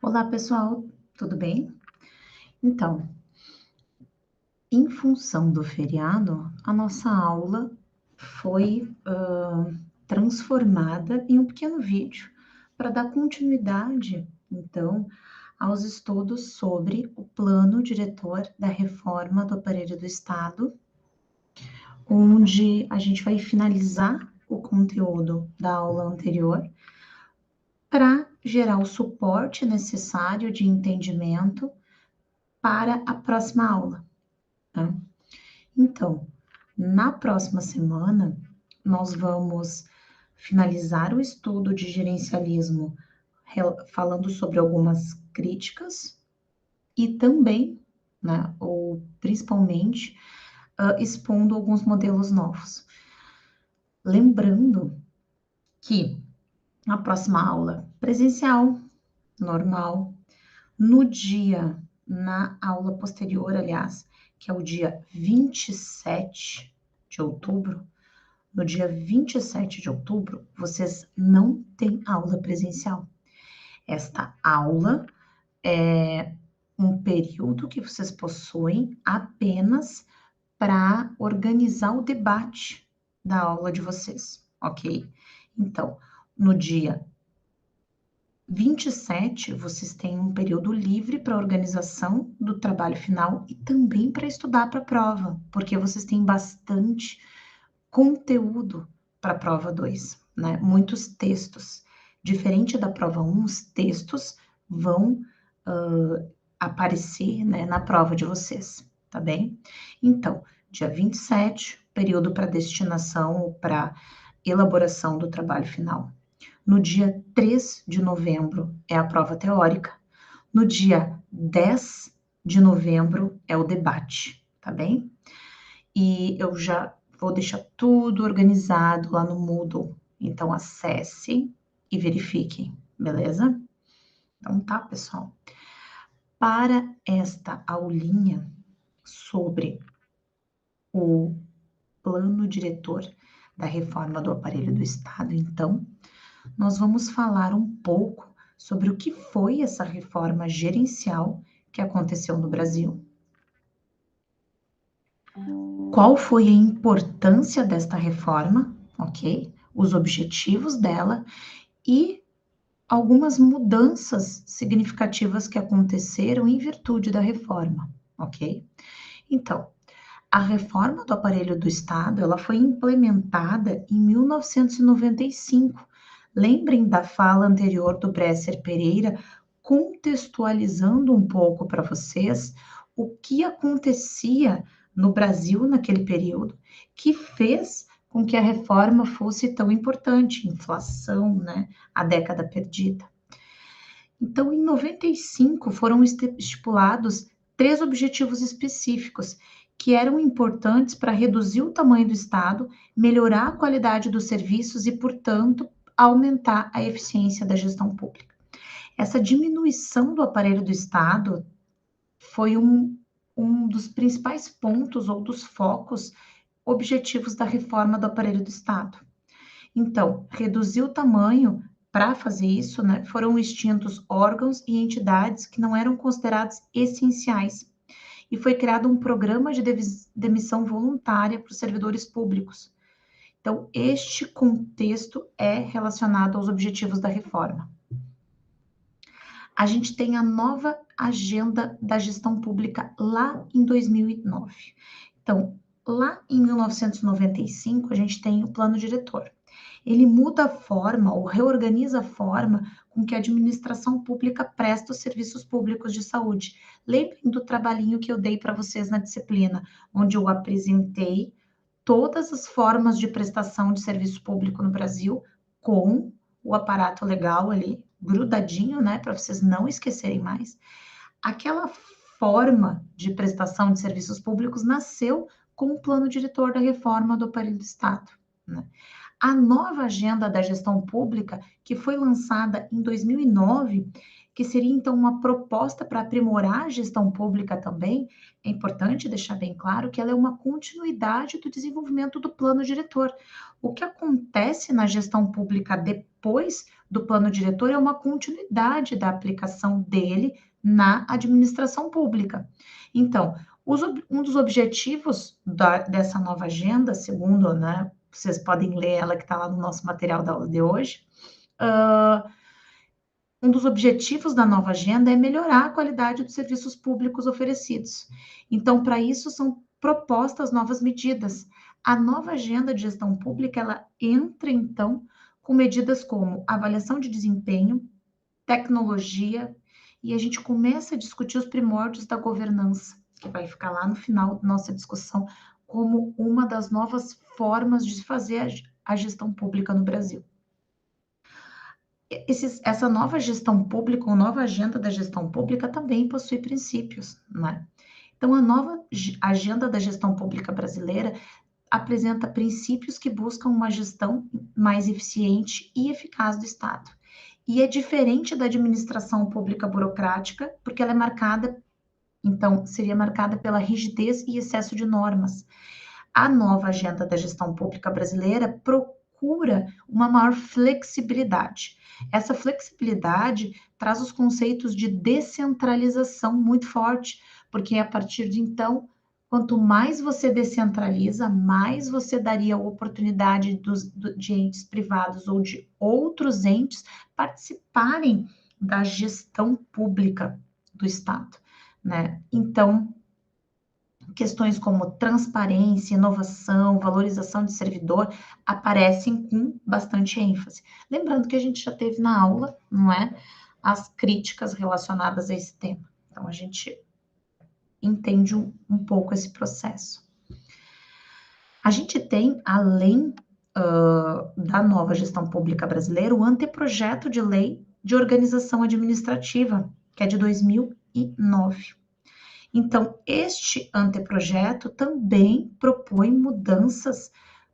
Olá, pessoal, tudo bem? Então, em função do feriado, a nossa aula foi transformada em um pequeno vídeo para dar continuidade, então, aos estudos sobre o plano diretor da reforma do aparelho do Estado, onde a gente vai finalizar o conteúdo da aula anterior para gerar o suporte necessário de entendimento para a próxima aula, tá? Então, na próxima semana, nós vamos finalizar o estudo de gerencialismo, falando sobre algumas críticas e também, né, ou principalmente, expondo alguns modelos novos. Lembrando que na próxima aula presencial, normal, na aula posterior, aliás, que é o dia 27 de outubro, no dia 27 de outubro, vocês não têm aula presencial. Esta aula é um período que vocês possuem apenas para organizar o debate da aula de vocês, ok? Então, no dia 27, vocês têm um período livre para organização do trabalho final e também para estudar para a prova, porque vocês têm bastante conteúdo para a prova 2, né? Muitos textos. Diferente da prova 1, os textos vão aparecer, né, na prova de vocês, tá bem? Então, dia 27, período para destinação ou para elaboração do trabalho final. No dia 3 de novembro é a prova teórica. No dia 10 de novembro é o debate, tá bem? E eu já vou deixar tudo organizado lá no Moodle. Então, acesse e verifiquem, beleza? Então tá, pessoal. Para esta aulinha sobre o plano diretor da reforma do aparelho do Estado, então, nós vamos falar um pouco sobre o que foi essa reforma gerencial que aconteceu no Brasil. Qual foi a importância desta reforma, ok? Os objetivos dela e algumas mudanças significativas que aconteceram em virtude da reforma, ok? Então, a reforma do aparelho do Estado, ela foi implementada em 1995. Lembrem da fala anterior do Bresser Pereira, contextualizando um pouco para vocês o que acontecia no Brasil naquele período, que fez com que a reforma fosse tão importante, inflação, né, a década perdida. Então, em 95 foram estipulados 3 objetivos específicos que eram importantes para reduzir o tamanho do Estado, melhorar a qualidade dos serviços e, portanto, aumentar a eficiência da gestão pública. Essa diminuição do aparelho do Estado foi um dos principais pontos ou dos focos objetivos da reforma do aparelho do Estado. Então, reduzir o tamanho para fazer isso, né, foram extintos órgãos e entidades que não eram considerados essenciais. E foi criado um programa de demissão voluntária para os servidores públicos. Então, este contexto é relacionado aos objetivos da reforma. A gente tem a nova agenda da gestão pública lá em 2009. Então, lá em 1995, a gente tem o plano diretor. Ele muda a forma ou reorganiza a forma com que a administração pública presta os serviços públicos de saúde. Lembrem do trabalhinho que eu dei para vocês na disciplina, onde eu apresentei todas as formas de prestação de serviço público no Brasil com o aparato legal ali grudadinho, né, para vocês não esquecerem mais. Aquela forma de prestação de serviços públicos nasceu com o plano diretor da reforma do aparelho do Estado, né? A nova agenda da gestão pública, que foi lançada em 2009, que seria então uma proposta para aprimorar a gestão pública também. É importante deixar bem claro que ela é uma continuidade do desenvolvimento do plano diretor. O que acontece na gestão pública depois do plano diretor é uma continuidade da aplicação dele na administração pública. Então, um dos objetivos dessa nova agenda, segundo, né, vocês podem ler ela que está lá no nosso material da aula de hoje, um dos objetivos da nova agenda é melhorar a qualidade dos serviços públicos oferecidos. Então, para isso, são propostas novas medidas. A nova agenda de gestão pública, ela entra, então, com medidas como avaliação de desempenho, tecnologia, e a gente começa a discutir os primórdios da governança, que vai ficar lá no final da nossa discussão, como uma das novas formas de fazer a gestão pública no Brasil. Essa nova gestão pública, ou nova agenda da gestão pública, também possui princípios, né? Então, a nova agenda da gestão pública brasileira apresenta princípios que buscam uma gestão mais eficiente e eficaz do Estado. E é diferente da administração pública burocrática, porque ela é marcada, então, seria marcada pela rigidez e excesso de normas. A nova agenda da gestão pública brasileira procura uma maior flexibilidade. Essa flexibilidade traz os conceitos de descentralização muito forte, porque a partir de então, quanto mais você descentraliza, mais você daria a oportunidade de entes privados ou de outros entes participarem da gestão pública do Estado, né? Então, questões como transparência, inovação, valorização de servidor aparecem com bastante ênfase. Lembrando que a gente já teve na aula, não é? As críticas relacionadas a esse tema. Então, a gente entende um pouco esse processo. A gente tem, além da nova gestão pública brasileira, o anteprojeto de lei de organização administrativa, que é de 2009. Então, este anteprojeto também propõe mudanças,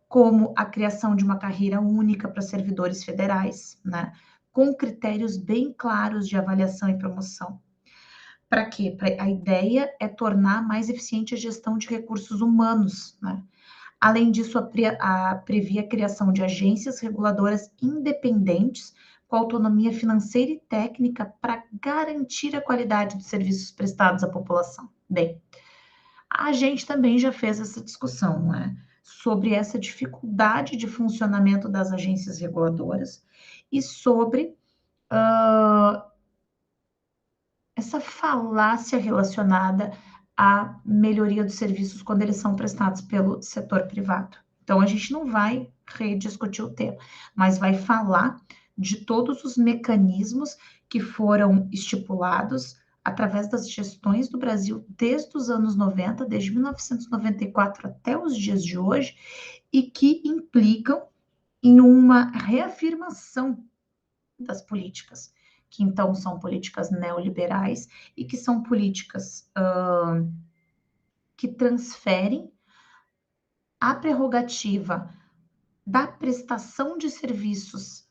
como a criação de uma carreira única para servidores federais, né? Com critérios bem claros de avaliação e promoção. Para quê? A ideia é tornar mais eficiente a gestão de recursos humanos, né? Além disso, previa a criação de agências reguladoras independentes com autonomia financeira e técnica para garantir a qualidade dos serviços prestados à população. Bem, a gente também já fez essa discussão, né, sobre essa dificuldade de funcionamento das agências reguladoras e sobre essa falácia relacionada à melhoria dos serviços quando eles são prestados pelo setor privado. Então, a gente não vai rediscutir o tema, mas vai falar de todos os mecanismos que foram estipulados através das gestões do Brasil desde os anos 90, desde 1994 até os dias de hoje, e que implicam em uma reafirmação das políticas, que então são políticas neoliberais e que são políticas que transferem a prerrogativa da prestação de serviços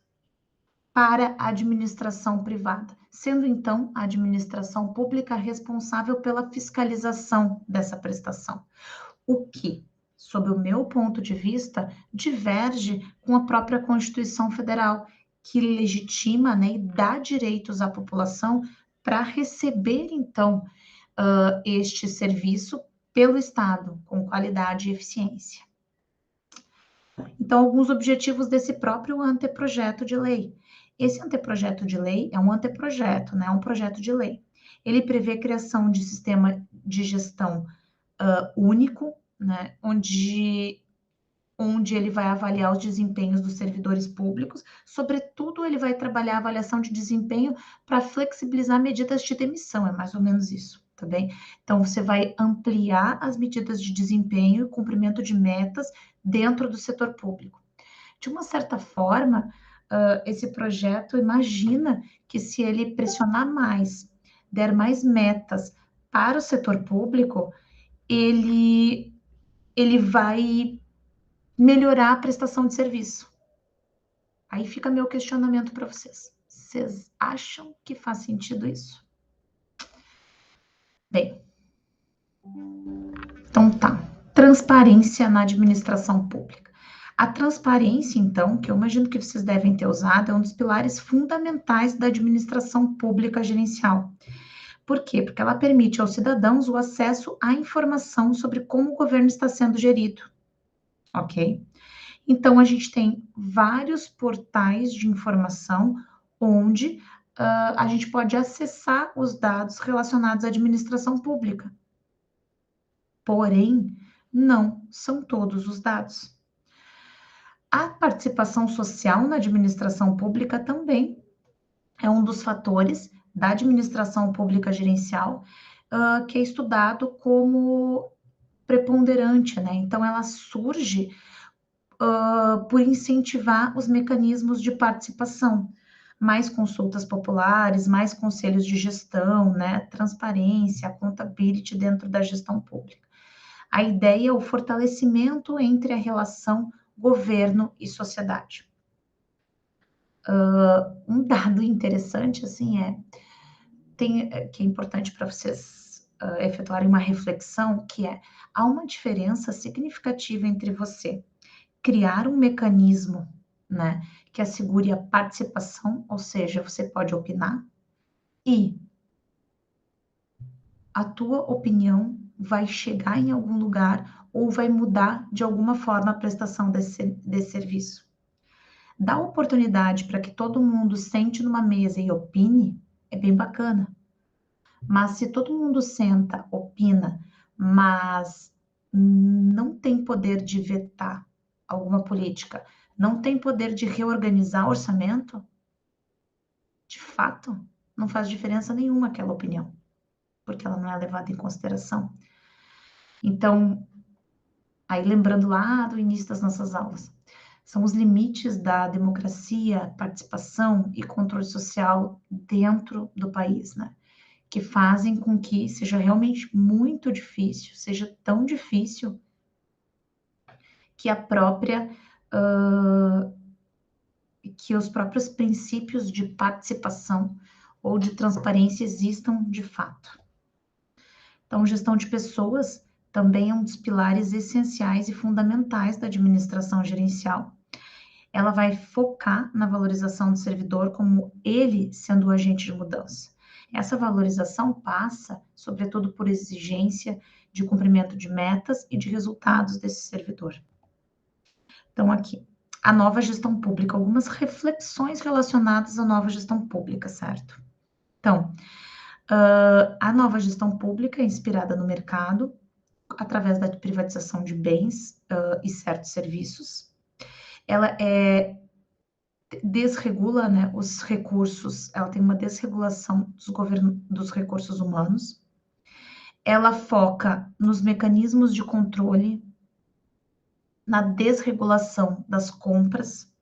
para a administração privada, sendo então a administração pública responsável pela fiscalização dessa prestação. O que, sob o meu ponto de vista, diverge com a própria Constituição Federal, que legitima, né, e dá direitos à população para receber, então, este serviço pelo Estado, com qualidade e eficiência. Então, alguns objetivos desse próprio anteprojeto de lei. Esse anteprojeto de lei é um anteprojeto, né? É um projeto de lei. Ele prevê a criação de sistema de gestão único, né? Onde ele vai avaliar os desempenhos dos servidores públicos. Sobretudo, ele vai trabalhar a avaliação de desempenho para flexibilizar medidas de demissão, é mais ou menos isso, tá bem? Então, você vai ampliar as medidas de desempenho e cumprimento de metas dentro do setor público. De uma certa forma, esse projeto imagina que se ele pressionar mais, der mais metas para o setor público, ele vai melhorar a prestação de serviço. Aí fica meu questionamento para vocês. Vocês acham que faz sentido isso? Bem, então tá. Transparência na administração pública. A transparência, então, que eu imagino que vocês devem ter usado, é um dos pilares fundamentais da administração pública gerencial. Por quê? Porque ela permite aos cidadãos o acesso à informação sobre como o governo está sendo gerido, ok? Então, a gente tem vários portais de informação onde a gente pode acessar os dados relacionados à administração pública. Porém, não são todos os dados. A participação social na administração pública também é um dos fatores da administração pública gerencial que é estudado como preponderante, né? Então, ela surge por incentivar os mecanismos de participação, mais consultas populares, mais conselhos de gestão, né? Transparência, accountability dentro da gestão pública. A ideia é o fortalecimento entre a relação governo e sociedade. Um dado interessante, assim, que é importante para vocês efetuarem uma reflexão, que há uma diferença significativa entre você criar um mecanismo, né, que assegure a participação, ou seja, você pode opinar, e a tua opinião vai chegar em algum lugar ou vai mudar de alguma forma a prestação desse serviço. Dar oportunidade para que todo mundo sente numa mesa e opine é bem bacana. Mas se todo mundo senta, opina, mas não tem poder de vetar alguma política, não tem poder de reorganizar o orçamento, de fato, não faz diferença nenhuma aquela opinião, porque ela não é levada em consideração. Então, aí lembrando lá do início das nossas aulas, são os limites da democracia, participação e controle social dentro do país, né? Que fazem com que seja realmente muito difícil, seja tão difícil que que os próprios princípios de participação ou de transparência existam de fato. Então, gestão de pessoas também é um dos pilares essenciais e fundamentais da administração gerencial. Ela vai focar na valorização do servidor como ele sendo o agente de mudança. Essa valorização passa, sobretudo, por exigência de cumprimento de metas e de resultados desse servidor. Então, aqui, a nova gestão pública, algumas reflexões relacionadas à nova gestão pública, certo? Então, a nova gestão pública é inspirada no mercado, através da privatização de bens e certos serviços. Ela desregula, né, os recursos, ela tem uma desregulação dos recursos humanos. Ela foca nos mecanismos de controle, na desregulação das compras,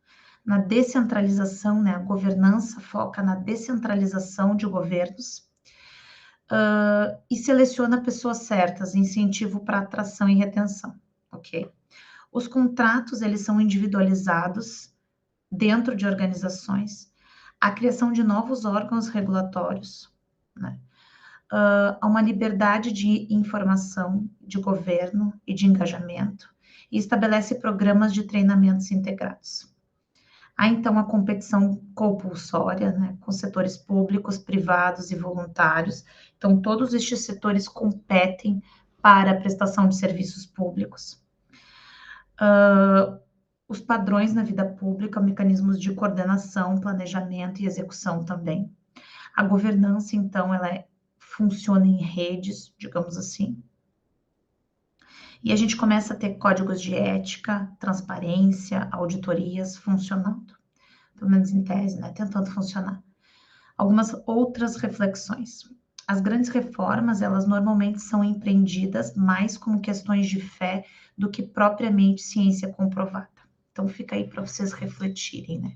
na descentralização, né, a governança foca na descentralização de governos, e seleciona pessoas certas, incentivo para atração e retenção, ok? Os contratos, eles são individualizados dentro de organizações, a criação de novos órgãos regulatórios, né? Há uma liberdade de informação, de governo e de engajamento, e estabelece programas de treinamentos integrados. Há, então, a competição compulsória, né, com setores públicos, privados e voluntários. Então, todos estes setores competem para a prestação de serviços públicos. Os padrões na vida pública, mecanismos de coordenação, planejamento e execução também. A governança, então, ela funciona em redes, digamos assim. E a gente começa a ter códigos de ética, transparência, auditorias funcionando. Pelo menos em tese, né? Tentando funcionar. Algumas outras reflexões. As grandes reformas, elas normalmente são empreendidas mais como questões de fé do que propriamente ciência comprovada. Então, fica aí para vocês refletirem, né?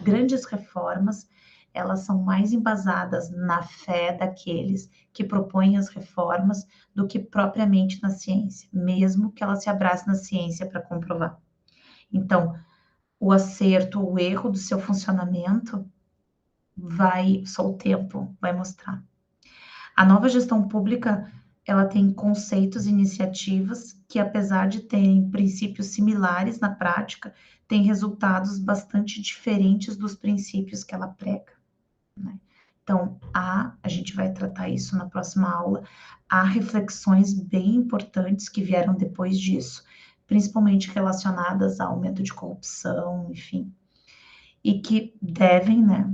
Grandes reformas, elas são mais embasadas na fé daqueles que propõem as reformas do que propriamente na ciência, mesmo que ela se abrace na ciência para comprovar. Então, o acerto ou o erro do seu funcionamento só o tempo vai mostrar. A nova gestão pública, ela tem conceitos e iniciativas que, apesar de terem princípios similares na prática, têm resultados bastante diferentes dos princípios que ela prega, né? Então, a gente vai tratar isso na próxima aula. Há reflexões bem importantes que vieram depois disso, principalmente relacionadas ao medo de corrupção, enfim, e que devem, né,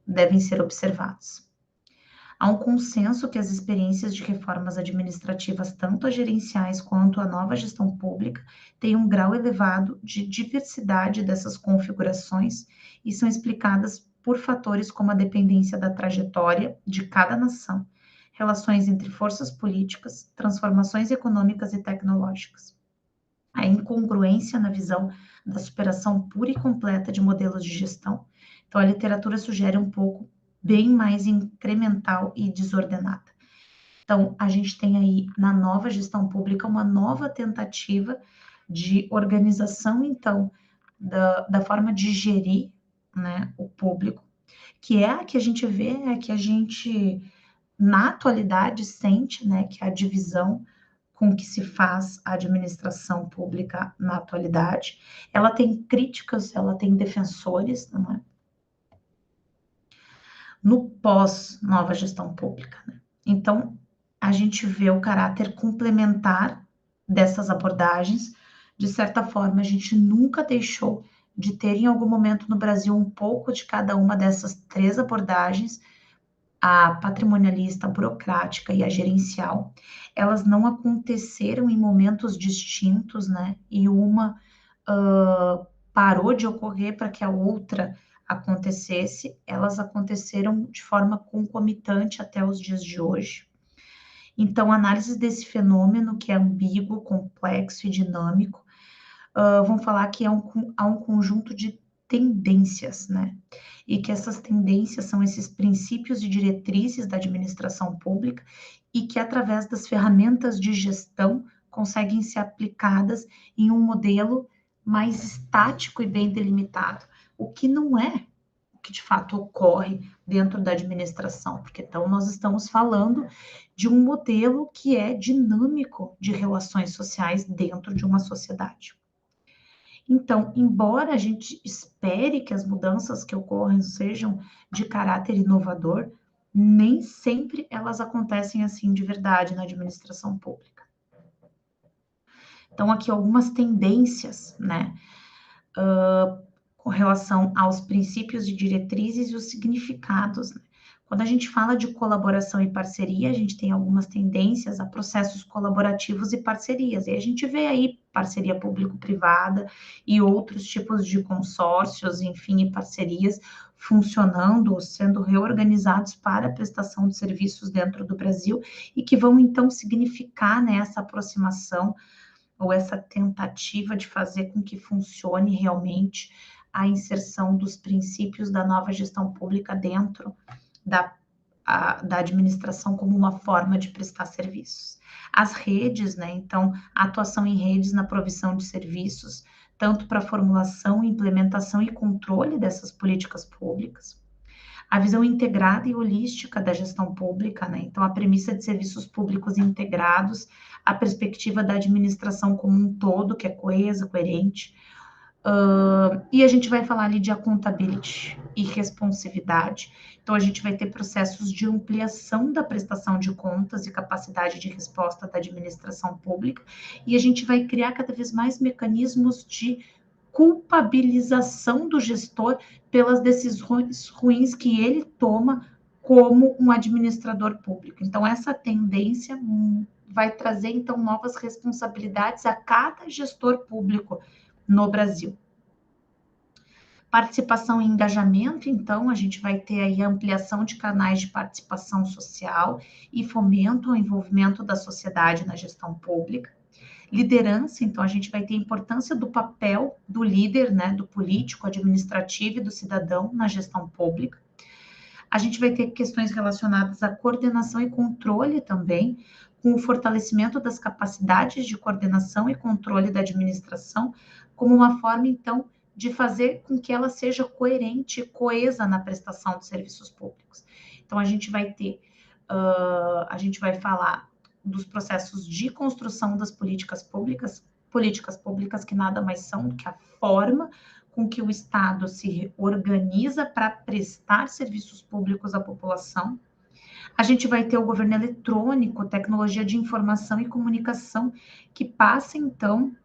devem ser observados. Há um consenso que as experiências de reformas administrativas, tanto as gerenciais quanto a nova gestão pública, têm um grau elevado de diversidade dessas configurações e são explicadas por fatores como a dependência da trajetória de cada nação, relações entre forças políticas, transformações econômicas e tecnológicas, a incongruência na visão da superação pura e completa de modelos de gestão. Então, a literatura sugere um pouco bem mais incremental e desordenada. Então, a gente tem aí na nova gestão pública uma nova tentativa de organização, então, da forma de gerir, né, o público, que é a que a gente vê, é a que a gente, na atualidade, sente, né, que é a divisão com que se faz a administração pública na atualidade. Ela tem críticas, ela tem defensores, não é? No pós-nova gestão pública, né? Então, a gente vê o caráter complementar dessas abordagens. De certa forma, a gente nunca deixou de ter em algum momento no Brasil um pouco de cada uma dessas três abordagens, a patrimonialista, a burocrática e a gerencial. Elas não aconteceram em momentos distintos, né? E uma parou de ocorrer para que a outra acontecesse, elas aconteceram de forma concomitante até os dias de hoje. Então, a análise desse fenômeno, que é ambíguo, complexo e dinâmico, vamos falar que há um conjunto de tendências, né? E que essas tendências são esses princípios e diretrizes da administração pública e que, através das ferramentas de gestão, conseguem ser aplicadas em um modelo mais estático e bem delimitado, o que não é o que de fato ocorre dentro da administração, porque então nós estamos falando de um modelo que é dinâmico de relações sociais dentro de uma sociedade. Então, embora a gente espere que as mudanças que ocorrem sejam de caráter inovador, nem sempre elas acontecem assim de verdade na administração pública. Então, aqui algumas tendências, né, com relação aos princípios e diretrizes e os significados, né? Quando a gente fala de colaboração e parceria, a gente tem algumas tendências a processos colaborativos e parcerias. E a gente vê aí parceria público-privada e outros tipos de consórcios, enfim, e parcerias funcionando, sendo reorganizados para a prestação de serviços dentro do Brasil e que vão então significar, né, essa aproximação ou essa tentativa de fazer com que funcione realmente a inserção dos princípios da nova gestão pública dentro da administração como uma forma de prestar serviços. As redes, né? Então, a atuação em redes na provisão de serviços, tanto para formulação, implementação e controle dessas políticas públicas. A visão integrada e holística da gestão pública, né? Então, a premissa de serviços públicos integrados, a perspectiva da administração como um todo, que é coesa, coerente. E a gente vai falar ali de accountability e responsividade. Então, a gente vai ter processos de ampliação da prestação de contas e capacidade de resposta da administração pública, e a gente vai criar cada vez mais mecanismos de culpabilização do gestor pelas decisões ruins que ele toma como um administrador público. Então, essa tendência vai trazer, então, novas responsabilidades a cada gestor público no Brasil. Participação e engajamento, então, a gente vai ter aí a ampliação de canais de participação social e fomento ao envolvimento da sociedade na gestão pública. Liderança, então, a gente vai ter a importância do papel do líder, né, do político, administrativo e do cidadão na gestão pública. A gente vai ter questões relacionadas à coordenação e controle também, com o fortalecimento das capacidades de coordenação e controle da administração, como uma forma, então, de fazer com que ela seja coerente e coesa na prestação de serviços públicos. Então, a gente vai falar dos processos de construção das políticas públicas que nada mais são do que a forma com que o Estado se organiza para prestar serviços públicos à população. A gente vai ter o governo eletrônico, tecnologia de informação e comunicação, que passa, então,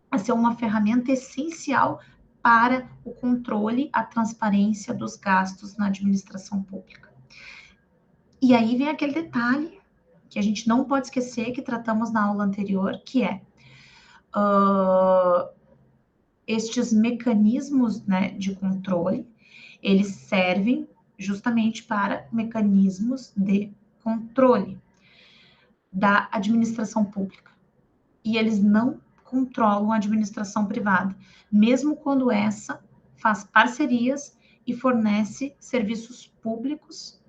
a ser uma ferramenta essencial para o controle, a transparência dos gastos na administração pública. E aí vem aquele detalhe que a gente não pode esquecer, que tratamos na aula anterior, que é estes mecanismos, né, de controle, eles servem justamente para mecanismos de controle da administração pública. E eles não controlam a administração privada, mesmo quando essa faz parcerias e fornece serviços públicos,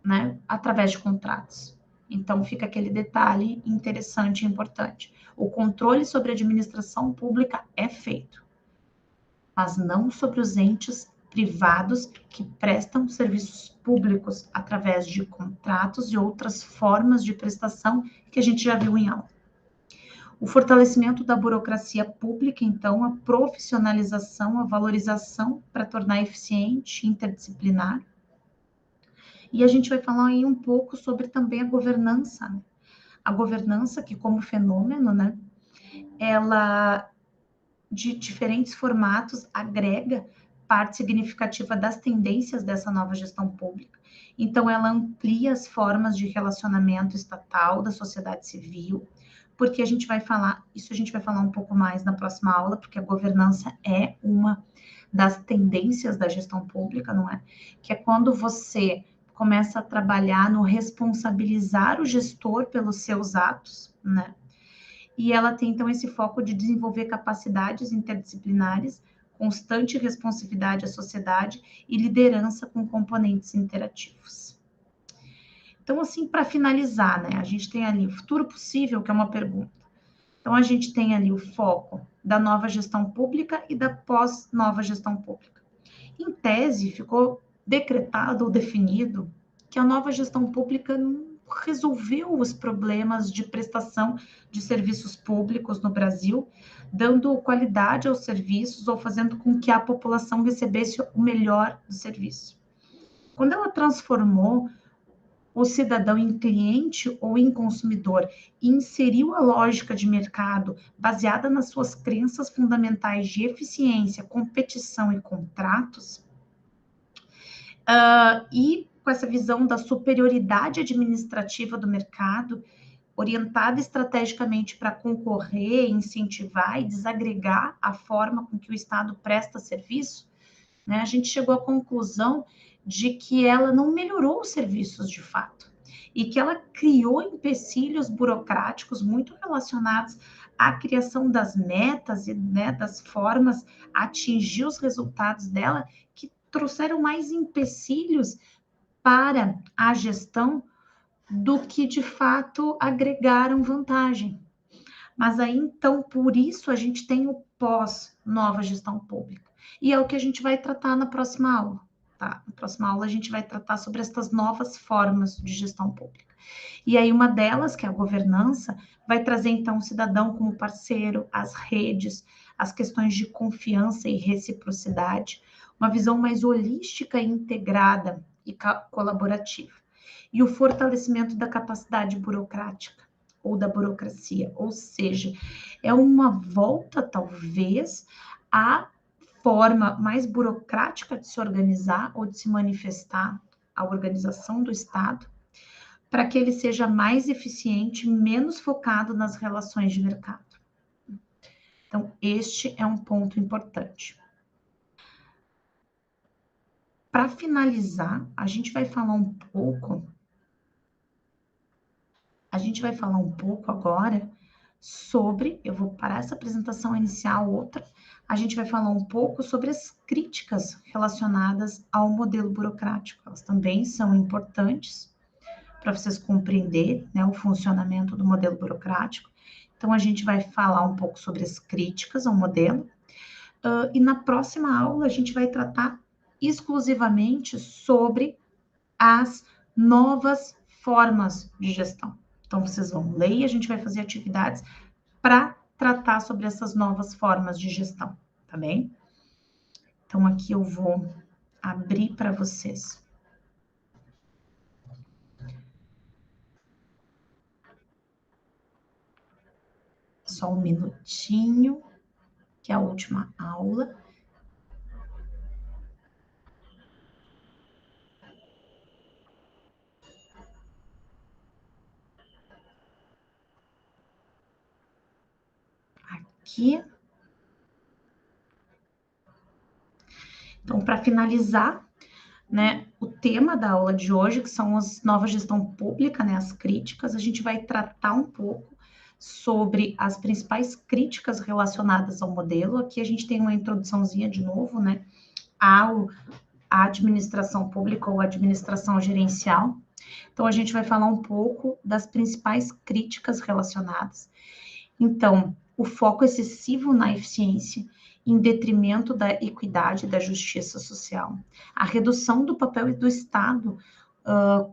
né, através de contratos. Então, fica aquele detalhe interessante e importante. O controle sobre a administração pública é feito, mas não sobre os entes privados que prestam serviços públicos através de contratos e outras formas de prestação que a gente já viu em aula. O fortalecimento da burocracia pública, então, a profissionalização, a valorização para tornar eficiente, interdisciplinar. E a gente vai falar aí um pouco sobre também a governança. Né? A governança que, como fenômeno, né, ela, de diferentes formatos, agrega parte significativa das tendências dessa nova gestão pública. Então, ela amplia as formas de relacionamento estatal da sociedade civil, porque a gente vai falar um pouco mais na próxima aula, porque a governança é uma das tendências da gestão pública, não é? Que é quando você começa a trabalhar no responsabilizar o gestor pelos seus atos, né? E ela tem, então, esse foco de desenvolver capacidades interdisciplinares, constante responsividade à sociedade e liderança com componentes interativos. Então, assim, para finalizar, né, a gente tem ali o futuro possível, que é uma pergunta. Então, a gente tem ali o foco da nova gestão pública e da pós-nova gestão pública. Em tese, ficou decretado ou definido que a nova gestão pública não resolveu os problemas de prestação de serviços públicos no Brasil, dando qualidade aos serviços ou fazendo com que a população recebesse o melhor do serviço. Quando ela transformou o cidadão em cliente ou em consumidor e inseriu a lógica de mercado baseada nas suas crenças fundamentais de eficiência, competição e contratos, e com essa visão da superioridade administrativa do mercado, orientada estrategicamente para concorrer, incentivar e desagregar a forma com que o Estado presta serviço, né, a gente chegou à conclusão de que ela não melhorou os serviços de fato e que ela criou empecilhos burocráticos muito relacionados à criação das metas e, né, das formas a atingir os resultados dela, que trouxeram mais empecilhos para a gestão do que de fato agregaram vantagem. Mas aí, então, por isso a gente tem o pós-nova gestão pública. E é o que a gente vai tratar na próxima aula, tá? Na próxima aula a gente vai tratar sobre estas novas formas de gestão pública. E aí uma delas, que é a governança, vai trazer então o cidadão como parceiro, as redes, as questões de confiança e reciprocidade, uma visão mais holística e integrada e colaborativa. E o fortalecimento da capacidade burocrática ou da burocracia, ou seja, é uma volta, talvez, à forma mais burocrática de se organizar ou de se manifestar a organização do Estado, para que ele seja mais eficiente, menos focado nas relações de mercado. Então, este é um ponto importante. Para finalizar, a gente vai falar um pouco agora sobre, eu vou parar essa apresentação inicial, outra, a gente vai falar um pouco sobre as críticas relacionadas ao modelo burocrático. Elas também são importantes para vocês compreenderem, né, o funcionamento do modelo burocrático. Então, a gente vai falar um pouco sobre as críticas ao modelo, e na próxima aula a gente vai tratar exclusivamente sobre as novas formas de gestão. Então, vocês vão ler e a gente vai fazer atividades para tratar sobre essas novas formas de gestão, tá bem? Então, aqui eu vou abrir para vocês. Só um minutinho, que é a última aula. Aqui. Então, para finalizar, né, o tema da aula de hoje, que são as novas gestão pública, né, as críticas, a gente vai tratar um pouco sobre as principais críticas relacionadas ao modelo. Aqui a gente tem uma introduçãozinha de novo, né, à administração pública ou administração gerencial. Então, a gente vai falar um pouco das principais críticas relacionadas. Então, o foco excessivo na eficiência, em detrimento da equidade e da justiça social. A redução do papel do Estado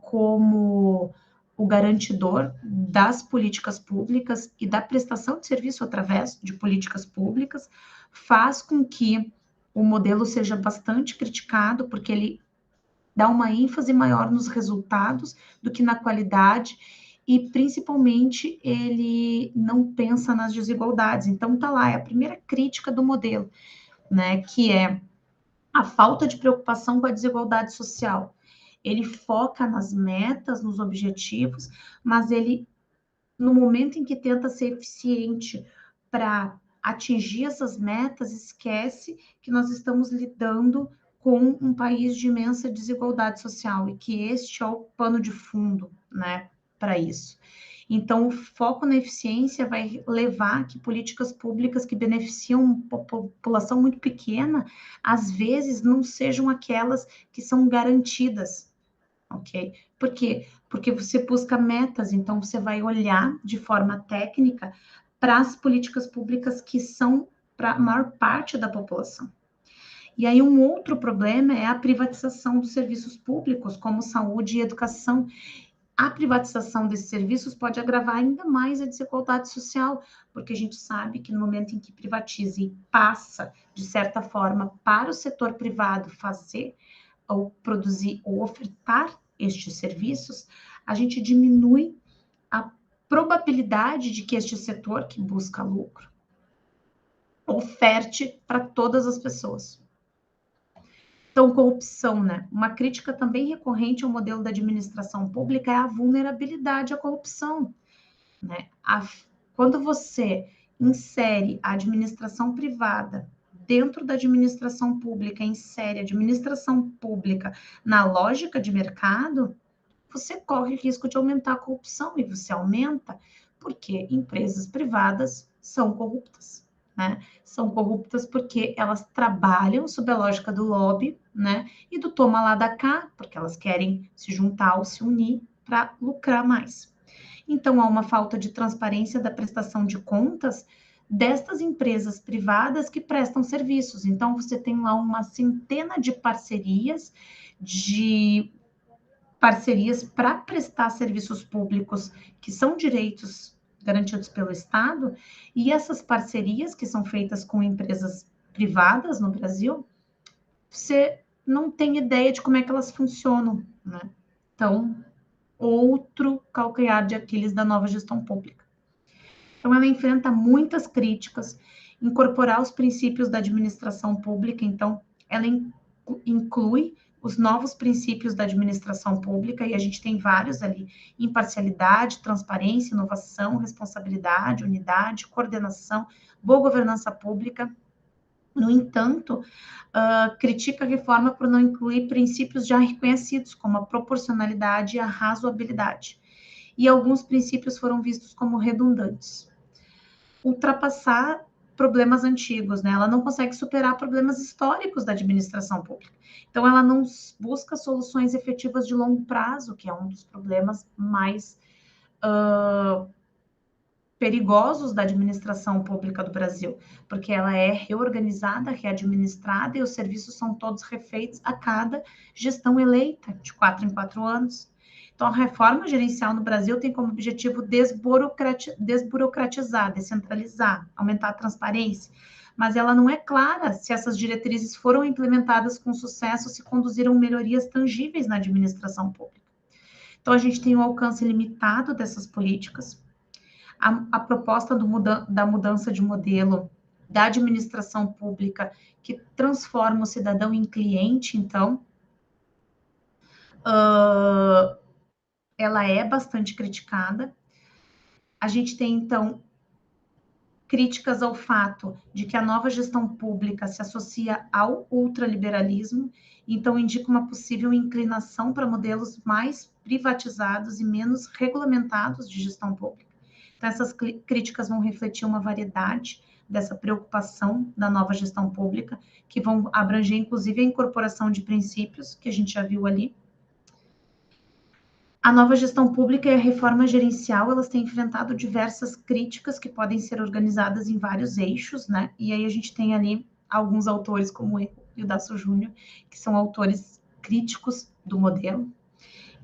como o garantidor das políticas públicas e da prestação de serviço através de políticas públicas faz com que o modelo seja bastante criticado, porque ele dá uma ênfase maior nos resultados do que na qualidade e principalmente ele não pensa nas desigualdades. Então tá lá, é a primeira crítica do modelo, né, que é a falta de preocupação com a desigualdade social. Ele foca nas metas, nos objetivos, mas ele, no momento em que tenta ser eficiente para atingir essas metas, esquece que nós estamos lidando com um país de imensa desigualdade social e que este é o pano de fundo, né, para isso. Então, o foco na eficiência vai levar que políticas públicas que beneficiam uma população muito pequena, às vezes não sejam aquelas que são garantidas, ok? Por quê? Porque você busca metas, então você vai olhar de forma técnica para as políticas públicas que são para a maior parte da população. E aí um outro problema é a privatização dos serviços públicos, como saúde e educação. A privatização desses serviços pode agravar ainda mais a desigualdade social, porque a gente sabe que no momento em que privatiza e passa, de certa forma, para o setor privado fazer ou produzir ou ofertar estes serviços, a gente diminui a probabilidade de que este setor que busca lucro oferte para todas as pessoas. Então, corrupção, né? Uma crítica também recorrente ao modelo da administração pública é a vulnerabilidade à corrupção, né? Quando você insere a administração privada dentro da administração pública, insere a administração pública na lógica de mercado, você corre o risco de aumentar a corrupção e você aumenta porque empresas privadas são corruptas, né? São corruptas porque elas trabalham sob a lógica do lobby, né? E do toma lá da cá, porque elas querem se juntar ou se unir para lucrar mais. Então, há uma falta de transparência da prestação de contas destas empresas privadas que prestam serviços. Então, você tem lá uma centena de parcerias para prestar serviços públicos que são direitos garantidos pelo Estado, e essas parcerias que são feitas com empresas privadas no Brasil, você não tem ideia de como é que elas funcionam, né? Então, outro calcanhar de Aquiles da nova gestão pública. Então, ela enfrenta muitas críticas, incorporar os princípios da administração pública, então, ela inclui os novos princípios da administração pública, e a gente tem vários ali: imparcialidade, transparência, inovação, responsabilidade, unidade, coordenação, boa governança pública. No entanto, critica a reforma por não incluir princípios já reconhecidos, como a proporcionalidade e a razoabilidade. E alguns princípios foram vistos como redundantes. Ultrapassar problemas antigos, né? Ela não consegue superar problemas históricos da administração pública. Então, ela não busca soluções efetivas de longo prazo, que é um dos problemas mais perigosos da administração pública do Brasil, porque ela é reorganizada, readministrada e os serviços são todos refeitos a cada gestão eleita, de 4 em 4 anos. Então, a reforma gerencial no Brasil tem como objetivo desburocratizar, descentralizar, aumentar a transparência, mas ela não é clara se essas diretrizes foram implementadas com sucesso, se conduziram melhorias tangíveis na administração pública. Então, a gente tem um alcance limitado dessas políticas. A proposta da mudança de modelo da administração pública, que transforma o cidadão em cliente, então, ela é bastante criticada. A gente tem, então, críticas ao fato de que a nova gestão pública se associa ao ultraliberalismo, então indica uma possível inclinação para modelos mais privatizados e menos regulamentados de gestão pública. Então, essas críticas vão refletir uma variedade dessa preocupação da nova gestão pública, que vão abranger, inclusive, a incorporação de princípios, que a gente já viu ali. A nova gestão pública e a reforma gerencial, elas têm enfrentado diversas críticas que podem ser organizadas em vários eixos, né? E aí a gente tem ali alguns autores, como eu e o Dasso Júnior, que são autores críticos do modelo.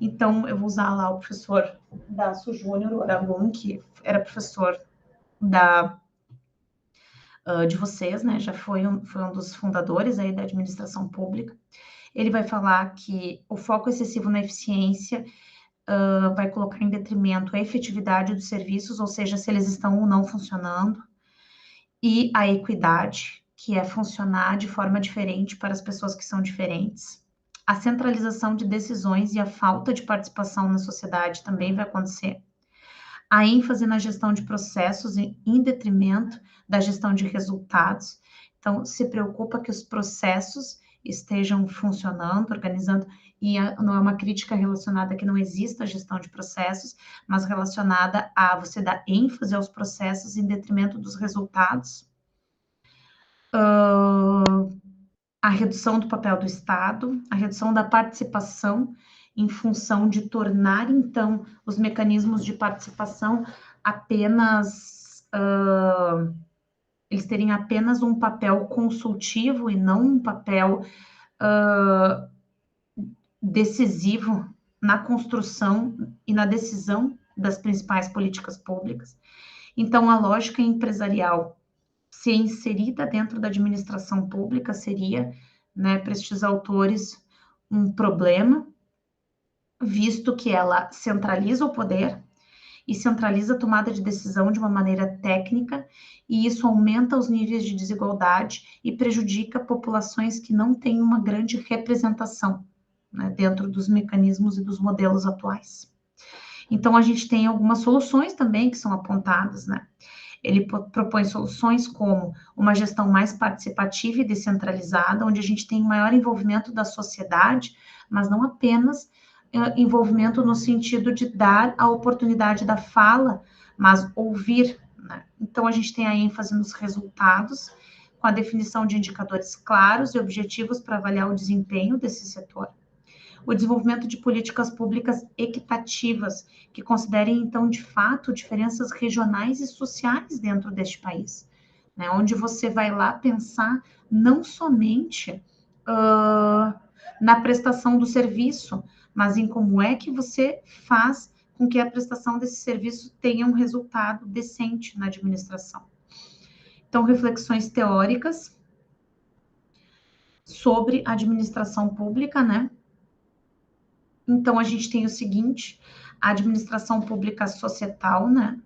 Então, eu vou usar lá o professor Dasso Júnior, o Aragon, que era professor de vocês, né? Já foi um dos fundadores aí da administração pública. Ele vai falar que o foco excessivo na eficiência vai colocar em detrimento a efetividade dos serviços, ou seja, se eles estão ou não funcionando, e a equidade, que é funcionar de forma diferente para as pessoas que são diferentes. A centralização de decisões e a falta de participação na sociedade também vai acontecer. A ênfase na gestão de processos em detrimento da gestão de resultados. Então, se preocupa que os processos estejam funcionando, organizando, e não é uma crítica relacionada a que não exista gestão de processos, mas relacionada a você dar ênfase aos processos em detrimento dos resultados. A redução do papel do Estado, a redução da participação em função de tornar, então, os mecanismos de participação apenas... eles terem apenas um papel consultivo e não um papel decisivo na construção e na decisão das principais políticas públicas. Então, a lógica empresarial ser inserida dentro da administração pública seria, né, para estes autores, um problema, visto que ela centraliza o poder e centraliza a tomada de decisão de uma maneira técnica, e isso aumenta os níveis de desigualdade e prejudica populações que não têm uma grande representação, né, dentro dos mecanismos e dos modelos atuais. Então, a gente tem algumas soluções também que são apontadas, né? Ele propõe soluções como uma gestão mais participativa e descentralizada, onde a gente tem maior envolvimento da sociedade, mas não apenas envolvimento no sentido de dar a oportunidade da fala, mas ouvir, né? Então, a gente tem a ênfase nos resultados, com a definição de indicadores claros e objetivos para avaliar o desempenho desse setor. O desenvolvimento de políticas públicas equitativas, que considerem, então, de fato, diferenças regionais e sociais dentro deste país, né? Onde você vai lá pensar não somente na prestação do serviço, mas em como é que você faz com que a prestação desse serviço tenha um resultado decente na administração. Então, reflexões teóricas sobre a administração pública, né? Então, a gente tem o seguinte, a administração pública societal, né?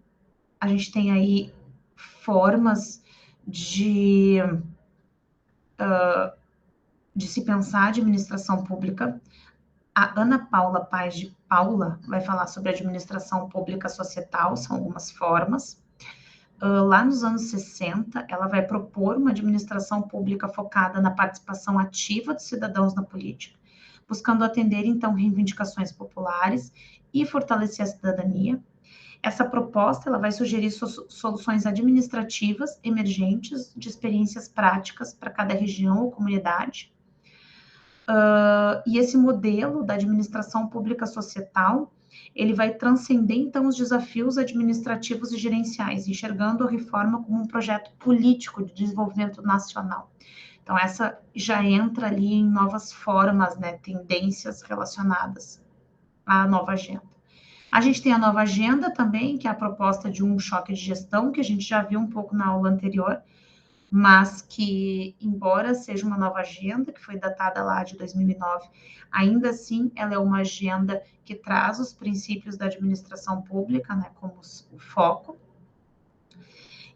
A gente tem aí formas de se pensar a administração pública. A Ana Paula Paz de Paula vai falar sobre a administração pública societal, são algumas formas. Lá nos anos 60, ela vai propor uma administração pública focada na participação ativa dos cidadãos na política, buscando atender, então, reivindicações populares e fortalecer a cidadania. Essa proposta, ela vai sugerir soluções administrativas emergentes de experiências práticas para cada região ou comunidade. E esse modelo da administração pública societal, ele vai transcender, então, os desafios administrativos e gerenciais, enxergando a reforma como um projeto político de desenvolvimento nacional. Então, essa já entra ali em novas formas, né, tendências relacionadas à nova agenda. A gente tem a nova agenda também, que é a proposta de um choque de gestão, que a gente já viu um pouco na aula anterior, mas que, embora seja uma nova agenda, que foi datada lá de 2009, ainda assim ela é uma agenda que traz os princípios da administração pública, né, como o foco.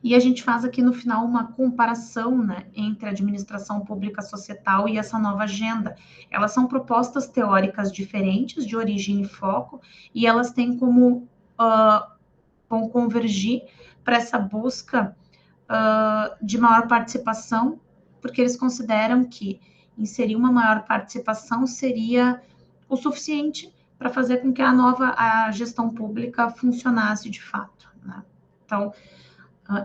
E a gente faz aqui no final uma comparação, né, entre a administração pública societal e essa nova agenda. Elas são propostas teóricas diferentes, de origem e foco, e elas têm como vão convergir para essa busca de maior participação, porque eles consideram que inserir uma maior participação seria o suficiente para fazer com que a gestão pública funcionasse de fato, né? Então,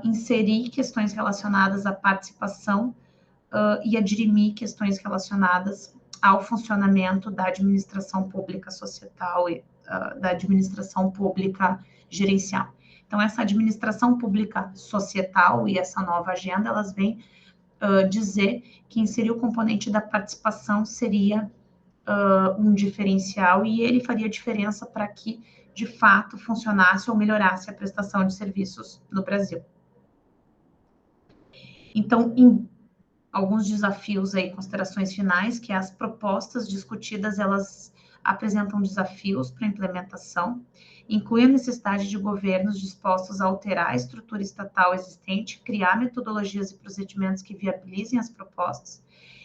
inserir questões relacionadas à participação e a dirimir questões relacionadas ao funcionamento da administração pública societal e da administração pública gerencial. Então, essa administração pública societal e essa nova agenda, elas vêm dizer que inserir o componente da participação seria um diferencial e ele faria diferença para que, de fato, funcionasse ou melhorasse a prestação de serviços no Brasil. Então, em alguns desafios aí, considerações finais, que as propostas discutidas, elas apresentam desafios para a implementação, inclui a necessidade de governos dispostos a alterar a estrutura estatal existente, criar metodologias e procedimentos que viabilizem as propostas,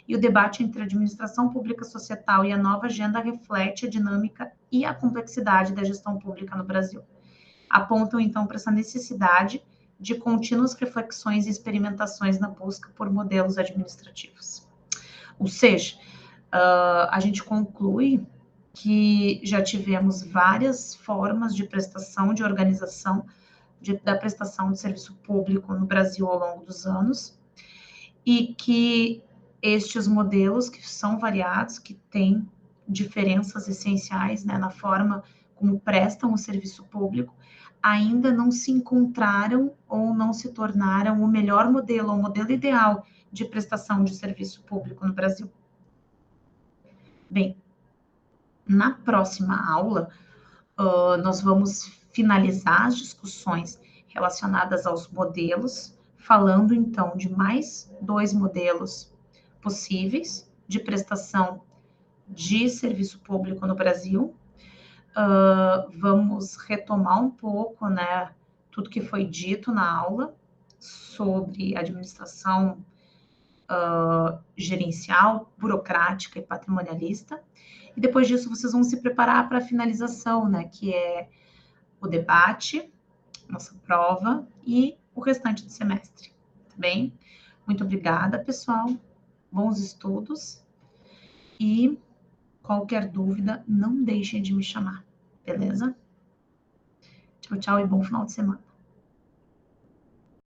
e o debate entre a administração pública societal e a nova agenda reflete a dinâmica e a complexidade da gestão pública no Brasil. Apontam, então, para essa necessidade de contínuas reflexões e experimentações na busca por modelos administrativos. Ou seja, a gente conclui que já tivemos várias formas de prestação, de organização da prestação de serviço público no Brasil ao longo dos anos, e que estes modelos, que são variados, que têm diferenças essenciais, né, na forma como prestam o serviço público, ainda não se encontraram ou não se tornaram o melhor modelo, o modelo ideal de prestação de serviço público no Brasil. Bem, na próxima aula, nós vamos finalizar as discussões relacionadas aos modelos, falando então de mais 2 modelos possíveis de prestação de serviço público no Brasil. Vamos retomar um pouco, né, tudo que foi dito na aula sobre administração gerencial, burocrática e patrimonialista. E depois disso, vocês vão se preparar para a finalização, né, que é o debate, nossa prova e o restante do semestre. Tá bem? Muito obrigada, pessoal. Bons estudos. E qualquer dúvida, não deixem de me chamar. Beleza? Tchau, tchau e bom final de semana.